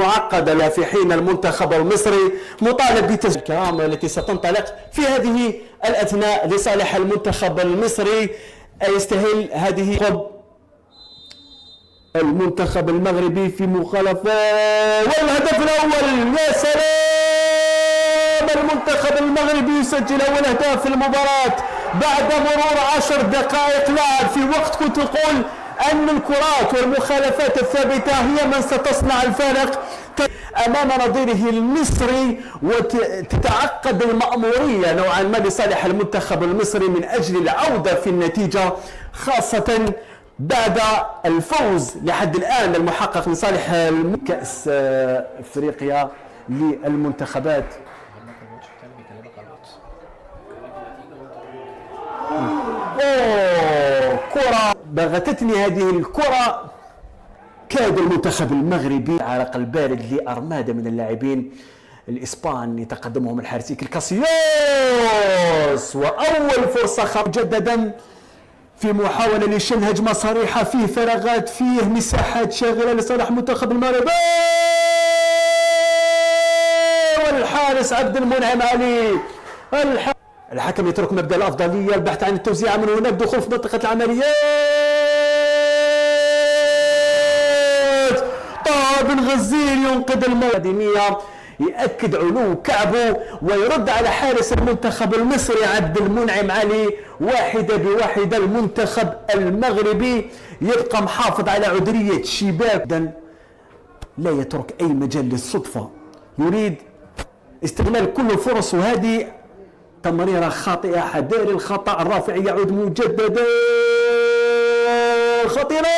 معقدة في حين المنتخب المصري مطالب بتسجيل الكرامة التي ستنطلق في هذه الأثناء لصالح المنتخب المصري. يستهل هذه المنتخب المغربي في مخالفة، والهدف الأول يا سلام، المنتخب المغربي يسجل أول أهداف في المباراة بعد مرور 10 دقائق لعب، في وقت كنت أقول أن الكرات والمخالفات الثابتة هي من ستصنع الفارق أمام نظيره المصري، وتتعقد المأمورية نوعا ما لصالح المنتخب المصري من أجل العودة في النتيجة، خاصة بعد الفوز لحد الآن المحقق لصالح كأس أفريقيا للمنتخبات. كرة بغتتني هذه الكرة، كاد المنتخب المغربي العرق البارد لأرمادة من اللاعبين الإسبان يتقدمهم الحارس إيكر كاسياس، وأول فرصة مجددا في محاولة لشن هجمة صريحة، فيه فراغات، فيه مساحات شاغرة لصالح منتخب المغرب، والحارس عبد المنعم علي الحكم يترك مبدأ الأفضلية، البحث عن التوزيع من هناك، دخول في منطقة العمليات، طه بن غزيل ينقذ الأكاديمية، يأكد علو كعبه ويرد على حارس المنتخب المصري عبد المنعم علي، واحدة بواحدة المنتخب المغربي يبقى محافظ على عذرية شباك، لا يترك أي مجال للصدفة، يريد استغلال كل الفرص، وهذه تمريرة خاطئة، حذاري الخطأ، الرافع يعود مجددا، خطيرة،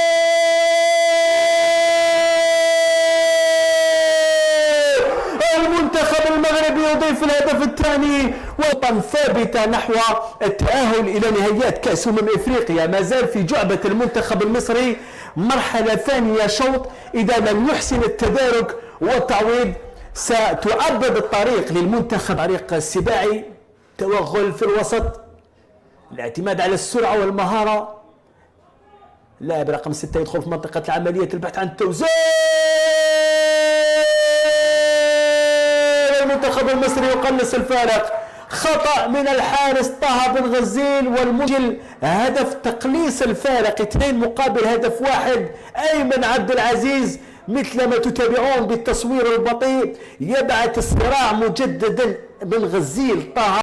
المنتخب المغربي يضيف الهدف الثاني، وطن ثابتة نحو التأهل إلى نهائيات كأس أفريقيا. ما زال في جعبة المنتخب المصري مرحلة ثانية شوط، إذا لم يحسن التدارك والتعويض ستعبد الطريق للمنتخب، طريق السباعي، توغل في الوسط، الاعتماد على السرعة والمهارة، اللاعب رقم 6 يدخل في منطقة العملية، البحث عن التوزيع، المنتخب المصري يقلص الفارق، خطأ من الحارس طه بن غزيل، والمجل هدف تقليص الفارق 2 مقابل هدف 1. أيمن عبد العزيز مثل ما تتابعون بالتصوير البطيء يبعث الصراع مجددا بن غزيل طه